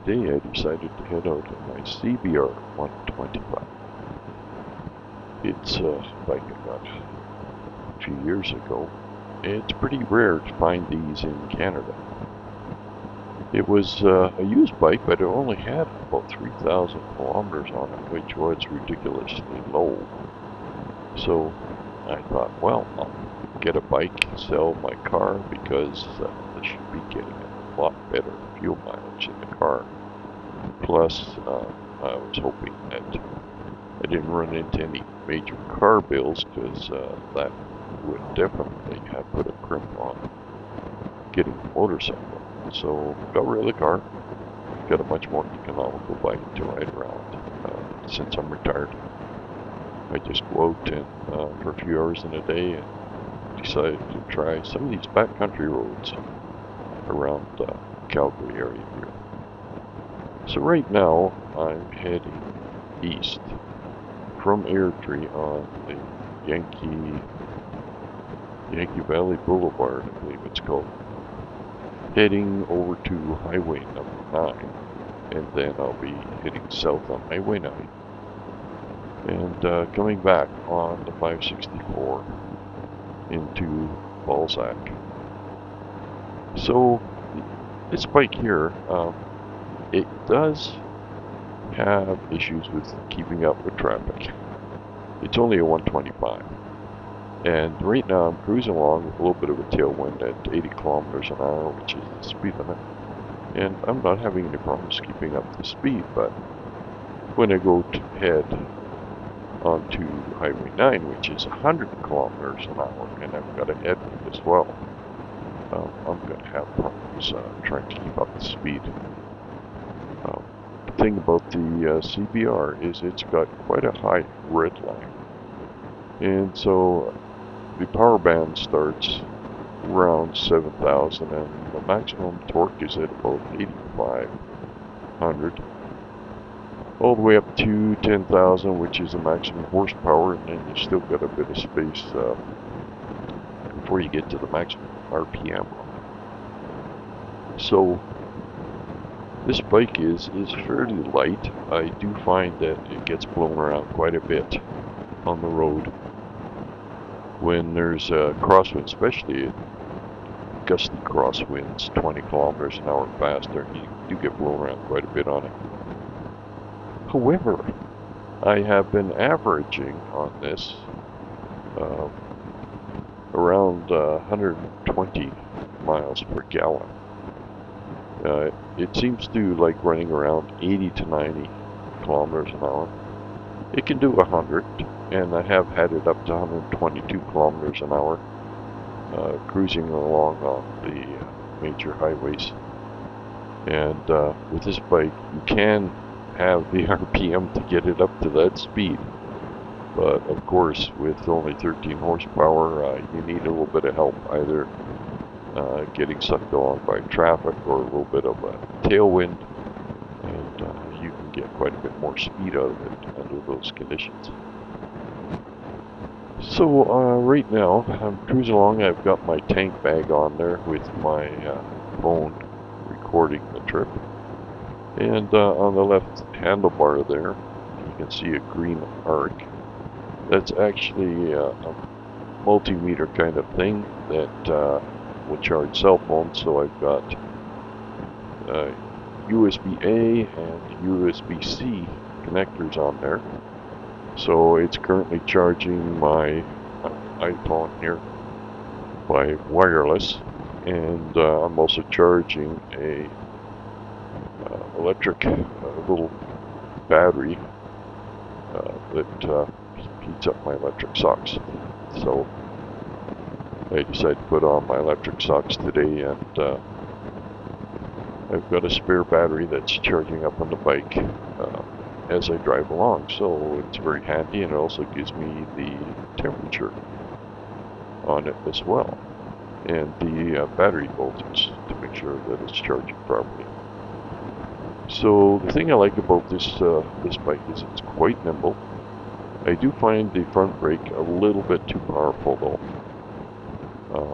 today I decided to head out in my CBR125. It's a bike I got a few years ago. It's pretty rare to find these in Canada. It was a used bike, but it only had about 3,000 kilometers on it, which was ridiculously low. So I thought, well, I'll get a bike, sell my car, because I should be getting a lot better fuel mileage in the car. Plus, I was hoping that I didn't run into any major car bills, because that would definitely have put a crimp on getting a motorcycle. So got rid of the car, got a much more economical bike to ride around. Since I'm retired, I just go out and for a few hours in a day and decided to try some of these backcountry roads around Calgary area here. So right now I'm heading east from Airdrie on the Yankee Valley Blvd, I believe it's called, heading over to Highway number 9, and then I'll be heading south on Highway 9 and coming back on the 564 into Balzac. So this bike here, it does have issues with keeping up with traffic. It's only a 125. And right now I'm cruising along with a little bit of a tailwind at 80 kilometers an hour, which is the speed limit. And I'm not having any problems keeping up the speed, but when I go to head onto Highway 9, which is 100 kilometers an hour, and I've got a headwind as well, I'm going to have problems trying to keep up the speed. The thing about the CBR is it's got quite a high red line. And so the power band starts around 7,000 and the maximum torque is at about 8,500. All the way up to 10,000, which is the maximum horsepower, and then you still got a bit of space before you get to the maximum RPM. So this bike is fairly light. I do find that it gets blown around quite a bit on the road when there's a crosswind, especially gusty crosswinds, 20 kilometers an hour faster. You do get blown around quite a bit on it. However, I have been averaging on this around 120 miles per gallon. It seems to like running around 80 to 90 kilometers an hour. It can do 100, and I have had it up to 122 kilometers an hour, cruising along on the major highways. And with this bike, you can have the RPM to get it up to that speed. But of course, with only 13 horsepower, you need a little bit of help, either getting sucked along by traffic or a little bit of a tailwind, and you can get quite a bit more speed out of it under those conditions. So right now I'm cruising along. I've got my tank bag on there with my phone recording the trip, and on the left handlebar there you can see a green arc. That's actually a multimeter kind of thing that will charge cell phones. So I've got USB-A and USB-C connectors on there. So it's currently charging my iPhone here by wireless, and I'm also charging a electric little battery that heats up my electric socks. So I decided to put on my electric socks today, and I've got a spare battery that's charging up on the bike as I drive along, so it's very handy, and it also gives me the temperature on it as well, and the battery voltage to make sure that it's charging properly. So the thing I like about this bike is it's quite nimble. I do find the front brake a little bit too powerful though.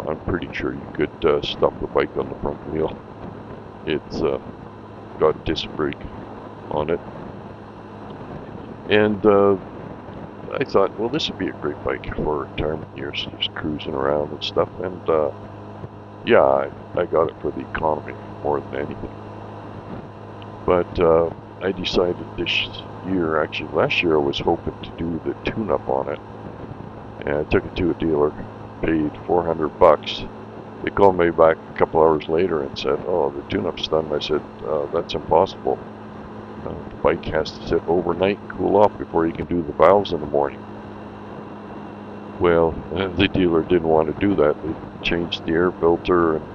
I'm pretty sure you could stop the bike on the front wheel. It's got disc brake on it. And I thought, well, this would be a great bike for retirement years, just cruising around and stuff. And yeah, I got it for the economy more than anything. But I decided this year, actually last year, I was hoping to do the tune-up on it. And I took it to a dealer, paid $400. They called me back a couple hours later and said, oh, the tune-up's done. I said, that's impossible. The bike has to sit overnight and cool off before you can do the valves in the morning. Well, the dealer didn't want to do that. They changed the air filter and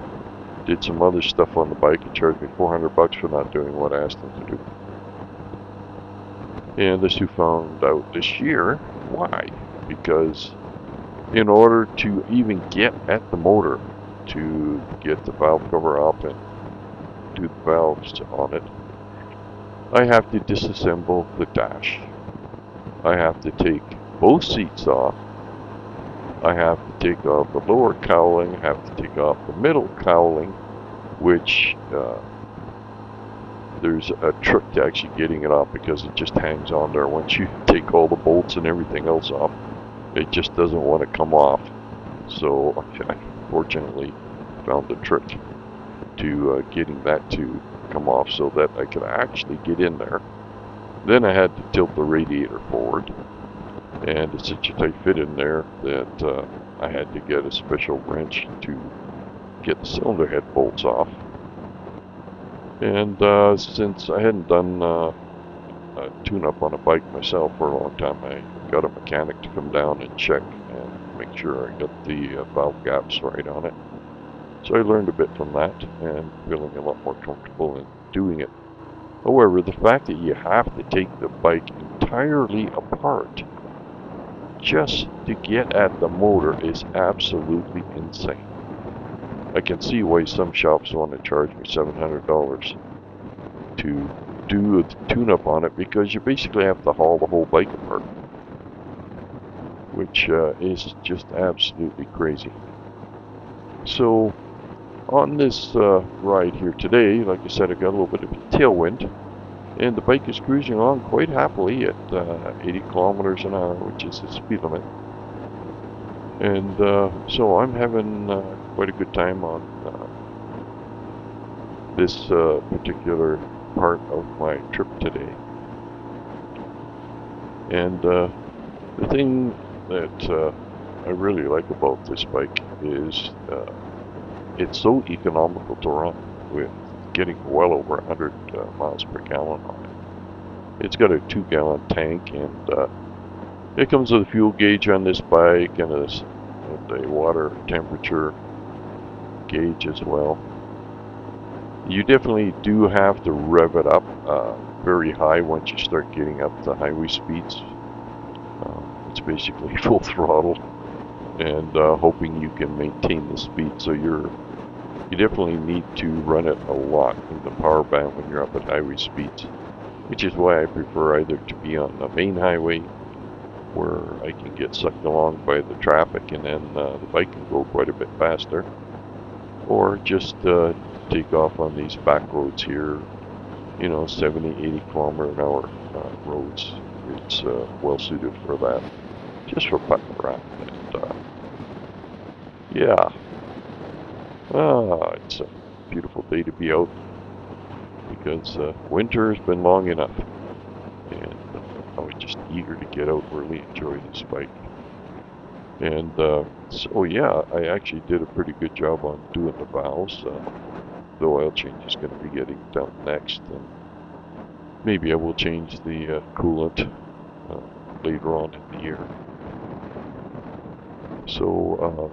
did some other stuff on the bike and charged me $400 for not doing what I asked them to do. And this who found out this year why. Because in order to even get at the motor to get the valve cover up and do the valves on it, I have to disassemble the dash. I have to take both seats off. I have to take off the lower cowling. I have to take off the middle cowling, which there's a trick to actually getting it off because it just hangs on there. Once you take all the bolts and everything else off, it just doesn't want to come off. So I fortunately found a trick to getting that to come off so that I could actually get in there. Then I had to tilt the radiator forward, and it's such a tight fit in there that I had to get a special wrench to get the cylinder head bolts off. And since I hadn't done a tune-up on a bike myself for a long time, I got a mechanic to come down and check and make sure I got the valve gaps right on it. So I learned a bit from that and feeling a lot more comfortable in doing it. However, the fact that you have to take the bike entirely apart just to get at the motor is absolutely insane. I can see why some shops want to charge me $700 to do a tune-up on it, because you basically have to haul the whole bike apart, which is just absolutely crazy. So on this ride here today, like I said, I got a little bit of tailwind, and the bike is cruising along quite happily at 80 kilometers an hour, which is the speed limit. And so I'm having quite a good time on this particular part of my trip today. And the thing that I really like about this bike is it's so economical to run, with getting well over 100 miles per gallon on it. It's got a 2-gallon tank, and it comes with a fuel gauge on this bike and a water temperature gauge as well. You definitely do have to rev it up very high once you start getting up to highway speeds. It's basically full throttle, and hoping you can maintain the speed. So you definitely need to run it a lot in the power band when you're up at highway speeds, which is why I prefer either to be on the main highway, where I can get sucked along by the traffic and then the bike can go quite a bit faster, or just take off on these back roads here, 70, 80 kilometer an hour roads. It's well suited for that, just for putting around. And yeah, it's a beautiful day to be out, because winter has been long enough, and I was just eager to get out and really enjoy this bike. And so yeah, I actually did a pretty good job on doing the valves. The oil change is going to be getting done next, and maybe I will change the coolant later on in the year. So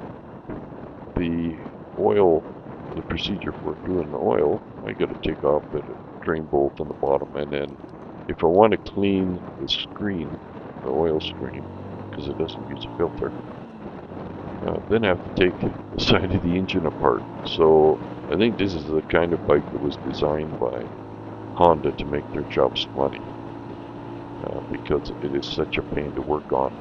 the oil, the procedure for doing the oil, I got to take off the drain bolt on the bottom, and then if I want to clean the screen, the oil screen, because it doesn't use a filter, then I have to take the side of the engine apart. So I think this is the kind of bike that was designed by Honda to make their jobs money, because it is such a pain to work on.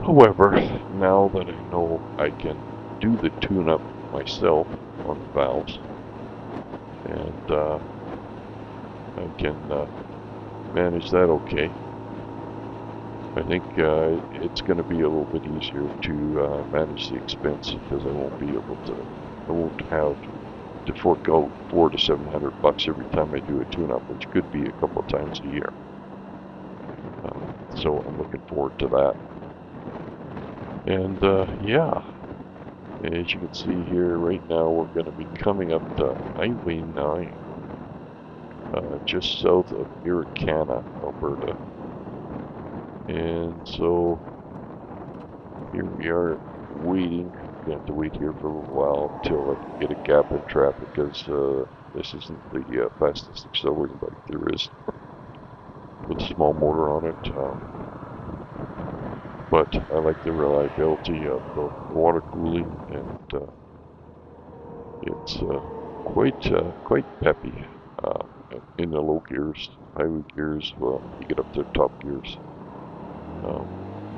However, now that I know I can do the tune-up myself on the valves, and I can manage that okay. I think it's going to be a little bit easier to manage the expense because I won't have to fork out $400 to $700 every time I do a tune-up, which could be a couple of times a year. So I'm looking forward to that. And yeah, as you can see here, right now we're going to be coming up to Highway 9, just south of Airdrie, Alberta. And so here we are waiting. We have to wait here for a little while until I can get a gap in traffic, because this isn't the fastest accelerating bike there is with a small motor on it. But I like the reliability of the water cooling, and it's quite peppy in the low gears. Highway gears, well, you get up to the top gears. You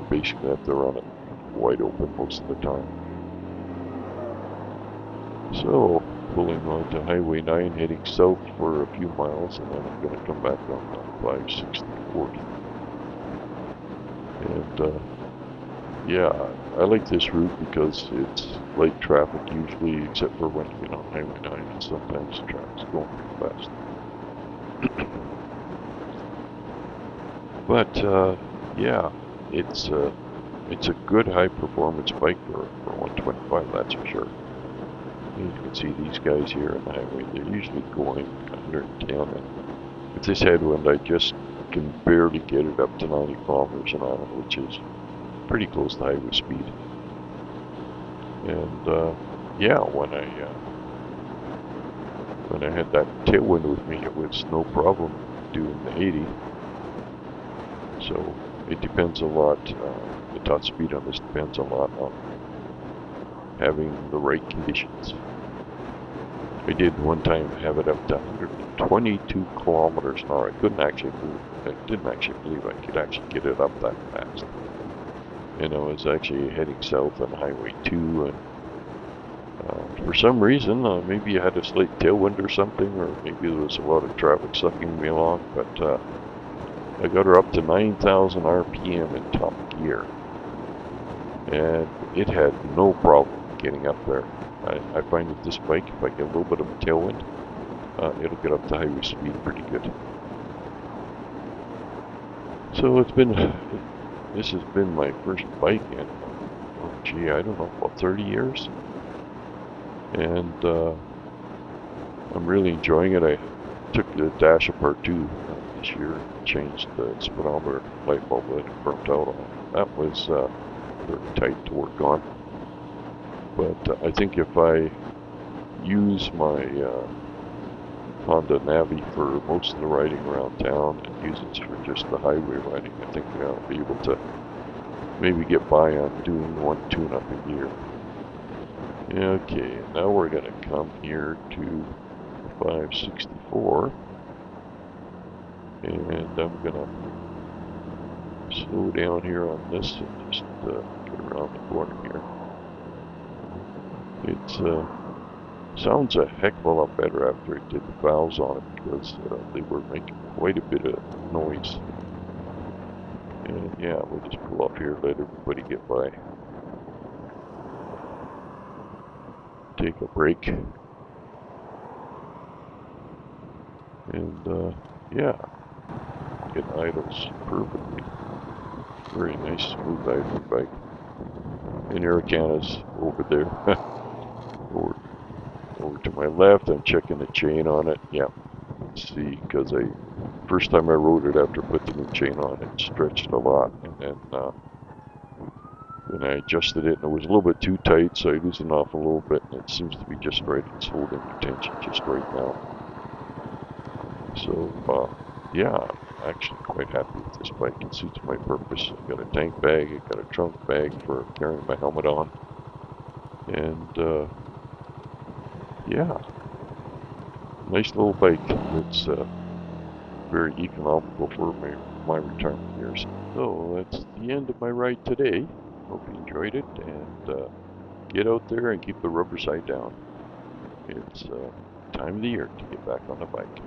basically have to run it wide open most of the time. So, pulling onto Highway 9, heading south for a few miles, and then I'm going to come back on 560/40. And yeah, I like this route because it's light traffic usually, except for when you get on Highway 9, and sometimes the traffic's going pretty fast. But yeah, it's a good high performance bike for 125, that's for sure. You can see these guys here on the highway, they're usually going 110, and with this headwind I just can barely get it up to 90 kilometers an hour, which is pretty close to highway speed. And yeah, when I had that tailwind with me, it was no problem doing the 80. So it depends a lot, the top speed on this depends a lot on having the right conditions. I did one time have it up to 122 kilometers an hour. I didn't actually believe I could actually get it up that fast. And I was actually heading south on Highway 2, and for some reason, maybe I had a slight tailwind or something, or maybe there was a lot of traffic sucking me along, but I got her up to 9,000 RPM in top gear, and it had no problem getting up there. I find with this bike, if I get a little bit of a tailwind, it'll get up to highway speed pretty good. So this has been my first bike in, oh gee, I don't know, about 30 years. And I'm really enjoying it. I took the dash apart too this year, changed the speedometer light bulb that it burnt out on. That was very tight to work on. But I think if I use my Honda Navi for most of the riding around town and use it for just the highway riding, I think I'll be able to maybe get by on doing one tune-up a year. Okay, now we're going to come here to 564, and I'm going to slow down here on this and just get around the corner here. It sounds a heck of a lot better after I did the valves on it, because they were making quite a bit of noise. And yeah, we'll just pull up here, let everybody get by. Take a break. And yeah, it idles perfectly. Very nice, smooth idling bike. And Aricana's over there. over to my left. I'm checking the chain on it. Yeah, see, because first time I rode it after I put the new chain on, it stretched a lot, and then I adjusted it, and it was a little bit too tight, so I loosened off a little bit, and it seems to be just right. It's holding the tension just right now. So yeah, I'm actually quite happy with this bike. It suits my purpose. I got a tank bag, I got a trunk bag for carrying my helmet on, and yeah, nice little bike. It's very economical for my retirement years. So that's the end of my ride today. Hope you enjoyed it, and get out there and keep the rubber side down. It's time of the year to get back on the bike.